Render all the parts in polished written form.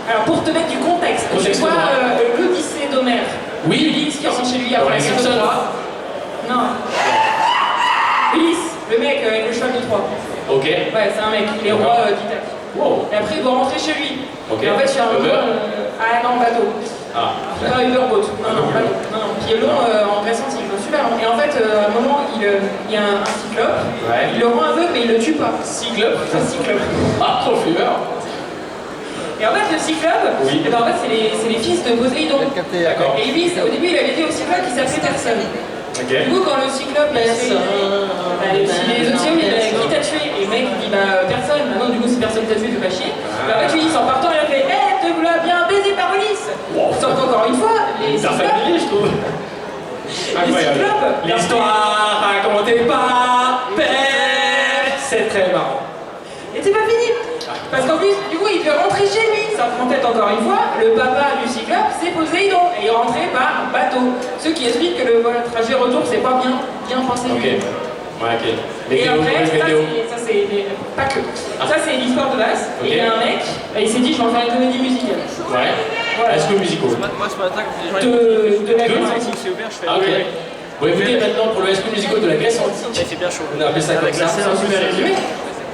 Alors pour te mettre du contexte, tu vois l'Odyssée d'Homère. Oui. Ulysse qui rentre chez lui après la guerre de Troie. Non. Ulysse, le mec avec le cheval de Troie. Ok. Ouais, c'est un mec, il est roi d'Ithaque. Wow. Et après il doit rentrer chez lui. Ok. Et en fait, il y a un ah non, bateau. Ah. Pas Uberboat. Non, bateau. Non, qui est long en Grèce antique, super long. Et en fait, à un moment, il y a un cyclope. Ouais. Il le rend aveugle, mais il le tue pas. Cyclope. Un cyclope. Ah, trop fumeur. Et en fait, le cyclope, oui. et ben, en fait, c'est les fils de Poséidon. D'accord. Et lui, au début, il avait dit au cyclope qu'il s'appelait personne. Okay. Du coup, quand le cyclope il a fait les autres il a dit qui t'a tué. Et le mec il dit bah personne. Maintenant, du coup, si personne t'a tué, fais pas chier. Et en fait, Ulysse en partant, il a fait hé, te voilà bien baisé par Ulysse. Sauf qu'encore une fois, les cyclopes. Familier, je trouve. Incroyable. L'histoire racontée par Père. C'est très marrant. Et c'est pas fini. Parce qu'en plus, du coup, il peut rentrer chez lui. Ça en tête encore une fois, le papa du cyclope, c'est Poséidon. Et il rentrait par bateau. Ce qui explique que le trajet retour, c'est pas bien pensé. Ok. Ouais, ok. Et après, ça c'est pas que. Ça c'est l'histoire de base. Okay. Et il y a un mec, il s'est dit je vais en faire une comédie musicale. Ouais. Voilà. Est-ce que musical? Moi ce matin, quand les gens de la Grèce antique, c'est ouvert, je fais. Ah, ok. Bon, écoutez maintenant pour le High School Musical de la Grèce antique. C'est bien chaud. On a appelé ça comme ça. C'est un super résumé.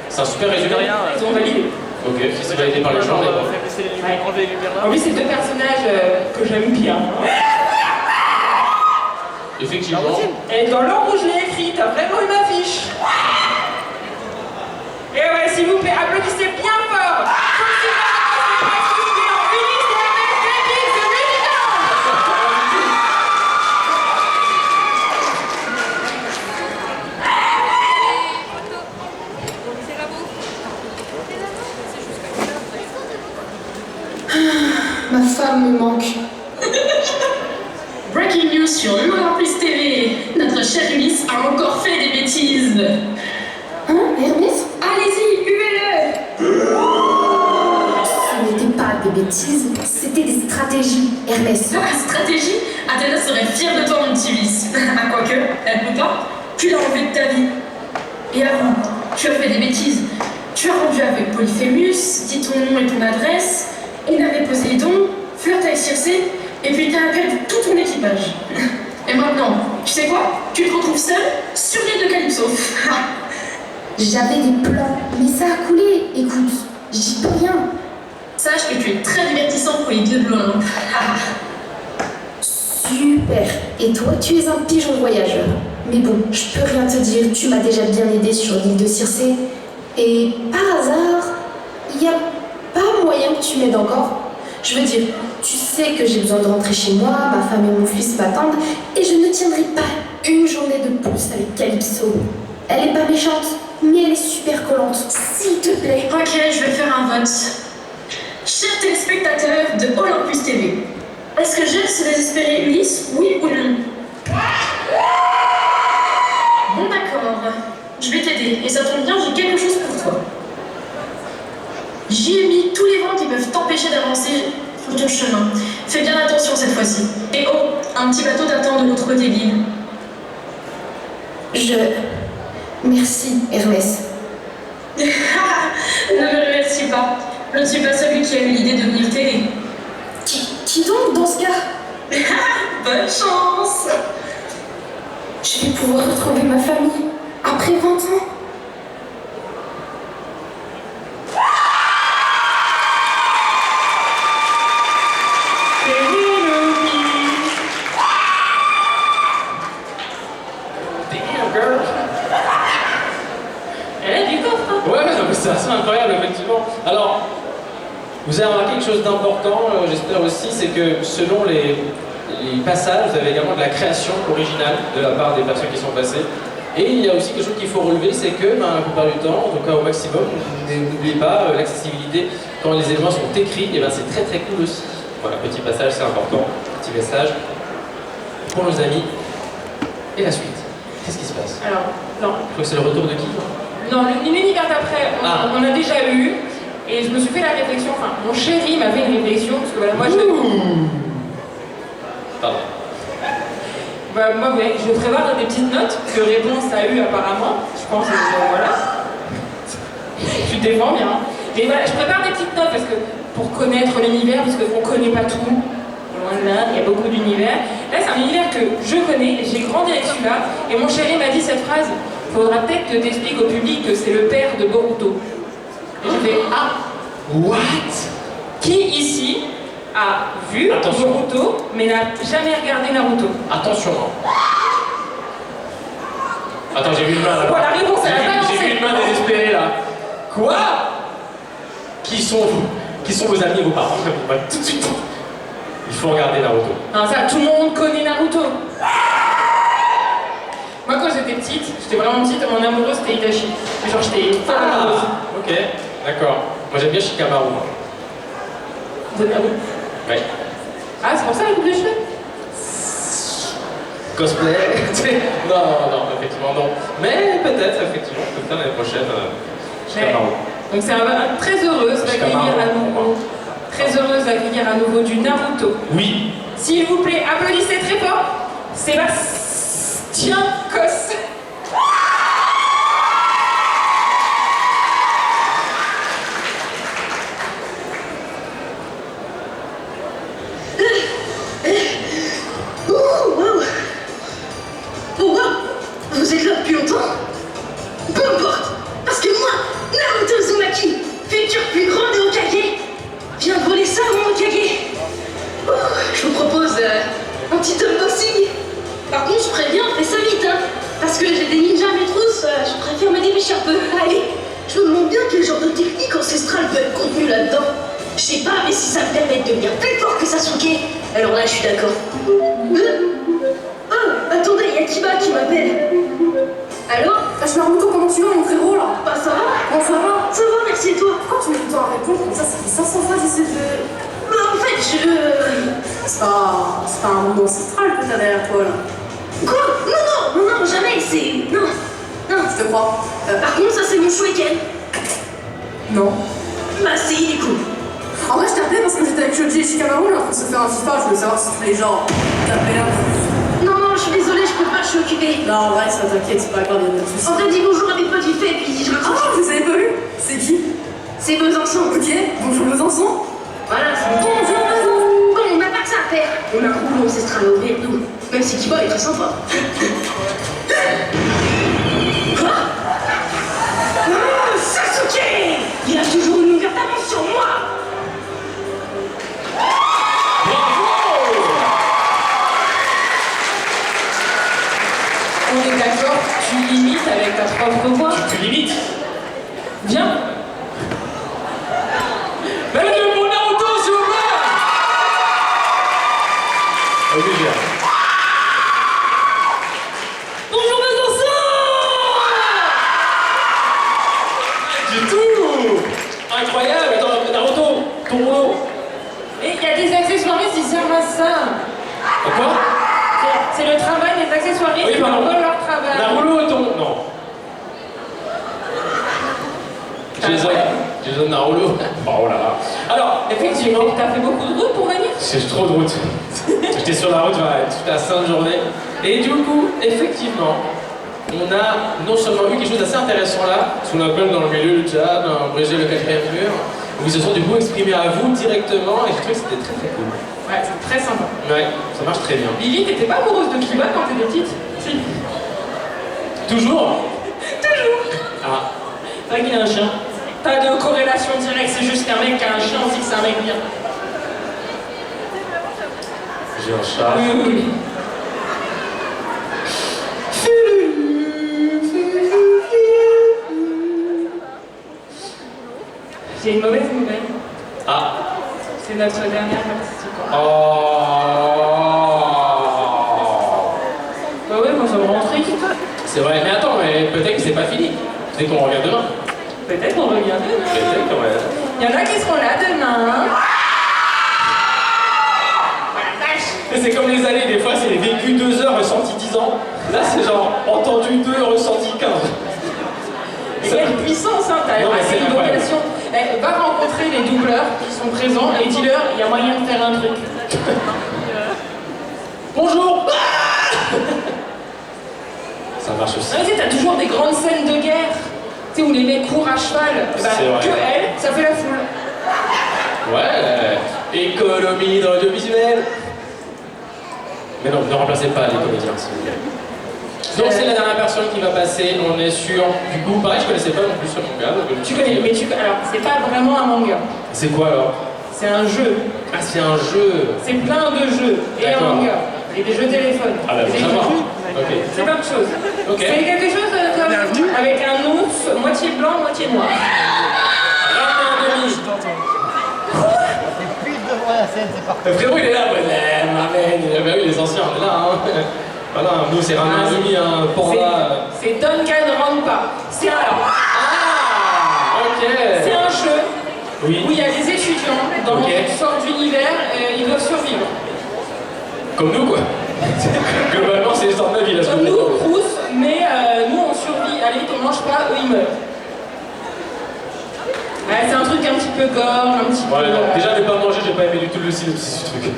C'est un super résumé. Ils ont validé. Ok, si c'est validé par les gens. Enlever les lumières là. En plus, c'est deux personnages que j'aime bien. Effectivement. Et dans l'ordre où je l'ai écrit, t'as vraiment une affiche. Et ouais, s'il vous plaît, applaudissez bien fort. Ma femme me manque. Breaking news sur l'Olympus TV. Notre cher Ulysse a encore fait des bêtises. Hein, Hermès? Allez-y, huez-le. Ce n'était pas des bêtises, c'était des stratégies, Hermès. Ah, stratégie? Athéna serait fière de toi, mon petit Ulysse. Ah, quoique, elle peut pas. Tu l'as enlevé de ta vie. Et avant, tu as fait des bêtises. Tu as rendu avec Polyphémus, dit ton nom et ton adresse. On avait Poséidon, flirte avec Circé, et puis t'as perdu tout ton équipage. Et maintenant, tu sais quoi? Tu te retrouves seul sur l'île de Calypso. J'avais des plans, mais ça a coulé. Écoute, j'y peux rien. Sache que tu es très divertissant pour les dieux de l'Olympe. Super. Et toi, tu es un pigeon voyageur. Mais bon, je peux rien te dire, tu m'as déjà bien aidé sur l'île de Circé. Et par hasard, il n'y a pas moyen que tu m'aides encore. Je veux dire, tu sais que j'ai besoin de rentrer chez moi, ma femme et mon fils m'attendent, et je ne tiendrai pas une journée de plus avec Calypso. Elle est pas méchante, mais elle est super collante. S'il te plaît. Ok, je vais faire un vote. Chers téléspectateurs de Olympus TV, est-ce que j'aime se désespérer Ulysse, oui ou non? Bon d'accord, je vais t'aider, et ça tombe bien, j'ai quelque chose pour toi. J'y ai mis tous les vents qui peuvent t'empêcher d'avancer sur ton chemin. Fais bien attention cette fois-ci. Et oh, un petit bateau t'attend de l'autre côté de l'île. Merci, Hermès. Ne me remercie pas. Je ne suis pas celui qui a eu l'idée de venir t'aider. Qui donc, dans ce cas? Bonne chance! Je vais pouvoir retrouver ma famille après 20 ans. C'est assez incroyable, effectivement. Alors, vous avez remarqué quelque chose d'important, j'espère aussi, c'est que selon les passages, vous avez également de la création originale de la part des personnes qui sont passées. Et il y a aussi quelque chose qu'il faut relever, c'est que, la plupart du temps, en tout cas au maximum, n'oubliez pas l'accessibilité. Quand les éléments sont écrits, et ben c'est très très cool aussi. Voilà, petit passage, c'est important, petit message pour nos amis. Et la suite, qu'est-ce qui se passe? Alors, non. Je crois que c'est le retour de qui? Non, l'univers d'après, on a déjà eu, et je me suis fait la réflexion, enfin, mon chéri m'a fait une réflexion, parce que voilà, moi je... Pardon. Bah, moi, ouais, je prépare des petites notes de réponse à eu apparemment, je pense que voilà. Tu te défends bien. Mais voilà, je prépare des petites notes parce que pour connaître l'univers, parce qu'on connaît pas tout. Loin de là, il y a beaucoup d'univers. Là, c'est un univers que je connais, j'ai grandi avec celui-là, et mon chéri m'a dit cette phrase, faudra peut-être que t'expliques au public que c'est le père de Boruto. Et je fais, ah, What? qui ici a vu Attention. Boruto, mais n'a jamais regardé Naruto? Attention. Hein. Attends, j'ai vu une main là. Bon, la réponse, elle a balancé. J'ai vu une main désespérée là. Quoi? Qui sont vos amis et vos parents? Ouais, tout de suite. Il faut regarder Naruto. Non, ça, tout le monde connaît Naruto. Moi, quand j'étais petite, j'étais vraiment petite, mon amoureux c'était Itachi. Genre, j'étais folle amoureuse. Ok, d'accord. Moi j'aime bien Shikamaru. Moi. De Naruto. Ouais. Ah, c'est pour ça la coupe de cheveux? Cosplay. non, effectivement non. Mais peut-être, effectivement, peut-être l'année prochaine. Shikamaru. Donc c'est très heureuse d'accueillir à nouveau. Très heureuse d'accueillir à nouveau du Naruto. Oui. S'il vous plaît, applaudissez très fort. Sébastien Cos. Oh wow! Vous êtes là depuis longtemps? Peu importe, parce que moi, Naruto Uzumaki, futur plus grand de Hokage, viens de voler ça à mon Hokage. Oh, je vous propose un petit unboxing. Par contre, je préviens, fais ça vite, hein, parce que j'ai des ninjas à mes trousses, je préfère me dépêcher un peu. Allez, je me demande bien quel genre de technique ancestrale peut être contenue là-dedans. Je sais pas, mais si ça me permet de devenir plus fort que Sasuke, alors là, je suis d'accord. Ah, attendez, il y a Kiba qui m'appelle. Allô? Ah, je me rends compte comment tu vas, mon frérot, là. Bah ça va? Comment ça va? Ça va, merci et toi? Pourquoi tu mets tout le temps à répondre comme ça? Ça fait 500 fois que j'essaie de... Bah en fait, C'est pas un monde ancestral que t'as derrière toi, là. Quoi? Non, jamais, c'est... Non, Je te crois. par contre, ça c'est mon Shueken. Non. Bah c'est, il est cool. En vrai, je t'appelais parce que j'étais avec Shoji et Shikamaru, là, pour se faire un FIFA. Je voulais savoir si tu voulais, genre, taper là. Non, je suis désolée, je peux pas, je suis occupée. Non, en vrai, ça t'inquiète, c'est pas grave, il y a pas de soucis. On t'a dit bonjour à mes potes vite fait, puis je Ah, raccroche. vous avez pas vu? C'est qui? C'est Besançon. Ok, bonjour Besançon. Voilà, c'est bon. Bon, on n'a pas que ça à faire. On a un groupe ancestral à ouvrir, nous. Même si Kiba est très sympa. Quoi? Ah, Sasuke! Il a toujours une longueur d'avance sur moi! On est d'accord, tu limites avec ta propre voix. Tu limites. Viens. Mesdames et messieurs, mon Naruto, s'il vous plaît. Obligé. Bonjour Besançon. Du tout. Incroyable. Attends, Naruto, ton rouleau. Et il y a des accessoiristes qui servent à ça. Quoi? C'est le travail des accessoiristes Oui, qui pardon. envoient leur travail. Naruto, ton... Non. Jason Naruto. Oh là là. Alors, effectivement, T'as fait beaucoup de route pour venir? j'ai trop de route. J'étais sur la route toute la sainte journée. Et du coup, effectivement, on a non seulement eu quelque chose d'assez intéressant là, ce qu'on appelle dans le milieu du théâtre, briser le quatrième mur, où ils se sont du coup exprimés à vous directement, et j'ai trouvé que c'était très très cool. Ouais, c'est très sympa. Ouais, ça marche très bien. Lily, t'étais pas amoureuse de Kiba quand t'étais petite? Si. Toujours. Toujours. Ah, C'est vrai qu'il a un chien. Pas de corrélation directe, c'est juste qu'un mec qui a un chien, on dit que c'est un mec bien. j'ai un chat. Oui. J'ai une mauvaise nouvelle. Ah. C'est notre dernière participante. Oh. Bah ouais, moi ça me rend triste. C'est vrai, mais attends, mais peut-être que c'est pas fini. Peut-être qu'on revient demain. Peut-être qu'on revient demain. Peut-être qu'on revient. Il y en a qui seront là demain. Mais c'est comme les années, des fois c'est vécu 2 heures, ressenti 10 ans. Là c'est genre entendu 2, ressenti 15. Et quelle puissance, hein, t'as Non, mais c'est une incroyable. vocation. Eh, va rencontrer les doubleurs qui sont présents et dis-leur, il y a moyen de faire un truc. Bonjour. Ça marche aussi. Ah, tu sais, t'as toujours des grandes scènes de guerre, tu sais, où les mecs courent à cheval. Bah, C'est vrai. que elle, ça fait la foule. Ouais, Économie dans l'audiovisuel. Mais non, ne remplacez pas les comédiens, s'il vous plaît. Donc c'est la dernière personne qui va passer, on est sur... Du coup, pareil, je connaissais pas non plus ce manga. Donc Tu connais, mais alors, c'est pas vraiment un manga. c'est quoi alors? C'est un jeu. Ah, c'est un jeu. C'est plein de jeux. Et un D'accord. manga. Et des jeux téléphone. Ah bah, Et faut des savoir. jeux. Ok. C'est plein de choses. Ok. C'est quelque chose comme avec un ours, moitié blanc, moitié noir. Frérot, il est là, ouais, bah oui, les anciens, on est là, hein. Voilà, nous, c'est Rami, un panda. C'est Duncan Rampa. C'est alors. Ah, ok. C'est un jeu Oui. où il y a des étudiants dans Ok. une sorte d'univers, ils doivent survivre. Comme nous, quoi. Globalement, c'est l'histoire de ma vie, là. Comme nous, Crous, mais nous on survit. À la limite, on mange pas, eux ils meurent. Ouais, c'est un truc un petit peu gore, un petit Ouais, peu. non, déjà, ne pas manger, j'ai pas aimé du tout le synopsis du truc.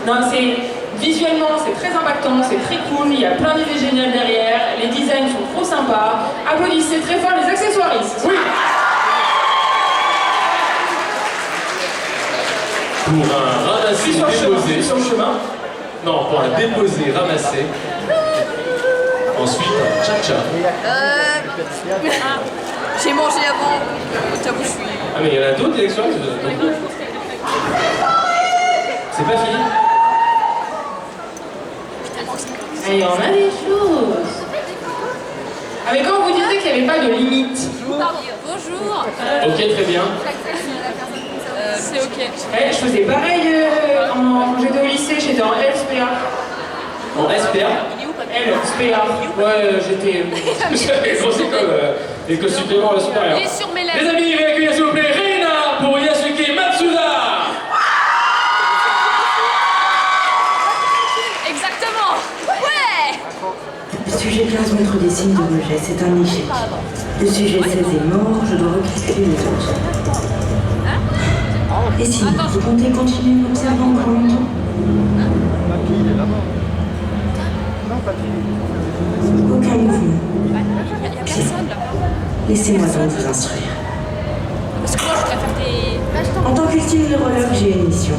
Non, c'est. Visuellement, c'est très impactant, c'est très cool, il y a plein d'idées géniales derrière, les designs sont trop sympas. Applaudissez très fort les accessoiristes. Oui. Pour un ramasser, Sur le chemin, déposer. sur le chemin. Non, pour un déposer, ramasser. Ensuite, un tcha-tcha. J'ai mangé avant, j'avoue, je suis... Ah, mais il y en a d'autres élections. C'est pas fini. Et on a des choses. Ah, mais quand on vous disait qu'il n'y avait pas de limite. Bonjour. Ok, très bien. C'est ok. Je faisais pareil quand j'étais au lycée, j'étais en LSPA. En SPA. LSPA. Ouais, j'étais. J'avais grosse école, école supérieure à la supérieure. Il est sur mes Les lèvres. amis, veuillez accueillir s'il vous plaît Reina pour Yasuke Matsuda. Exactement. Ouais. Le sujet 15 mètres des signes de rejet, c'est un échec. Le sujet 16 est mort, je dois recalculer les autres. Et si vous comptez continuer m'observer encore longtemps? Aucun mouvement. Il y a personne là. Laissez-moi donc vous instruire. Parce que moi, je préfère des... En tant qu'ultime neurologue, j'ai une mission.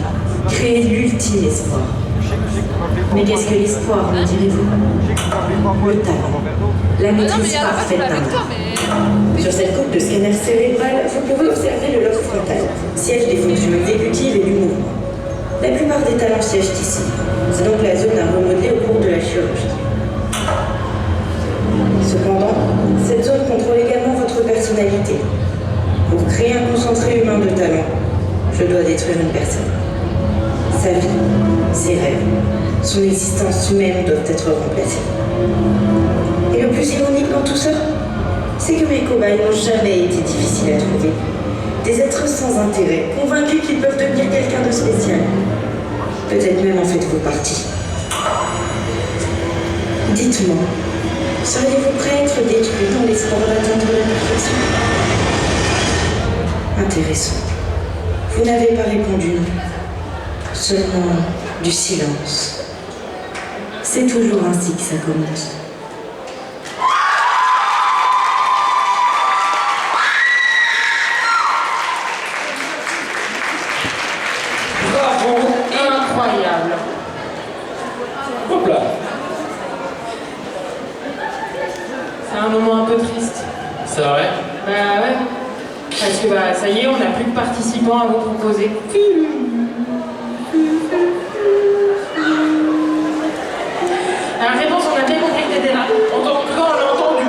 Créer l'ultime espoir. Mais qu'est-ce que l'espoir, me direz-vous? Le talent. La Ah non, mais maîtrise il y a pas parfaite avec d'un toi, mais... Sur cette coupe de scanner cérébral, vous pouvez observer le lobe frontal, siège des fonctions exécutives et du mouvement. La plupart des talents siègent ici. C'est donc la zone à remodeler au cours de la chirurgie. Cependant, cette zone contrôle également votre personnalité. Pour créer un concentré humain de talent, je dois détruire une personne. Sa vie, ses rêves, son existence humaine doivent être remplacés. Et le plus ironique dans tout ça, c'est que mes cobayes n'ont jamais été difficiles à trouver. Des êtres sans intérêt, convaincus qu'ils peuvent devenir quelqu'un de spécial. Peut-être même en faites-vous partie. Dites-moi, seriez-vous prêt à être détruit dans l'espoir d'atteindre la perfection? Intéressant. Vous n'avez pas répondu non. Seulement du silence. C'est toujours ainsi que ça commence. Bravo, incroyable. Hop là. C'est un moment un peu triste. C'est vrai. Bah ouais. Parce que bah ça y est, on n'a plus de participants à vous proposer. Alors réponse, on a bien compris que t'étais là. En tout cas, on l'a entendu.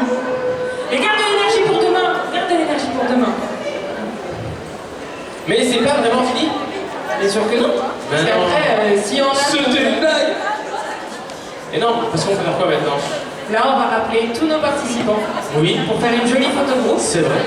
Et garde de l'énergie pour demain. Garde de l'énergie pour demain. Mais c'est pas vraiment fini. Bien sûr que non. Parce Ben qu'après, si on a... C'était une blague. Et non, parce qu'on peut faire quoi maintenant? Là, on va rappeler tous nos participants Oui. pour faire une jolie photo groupe. C'est vrai.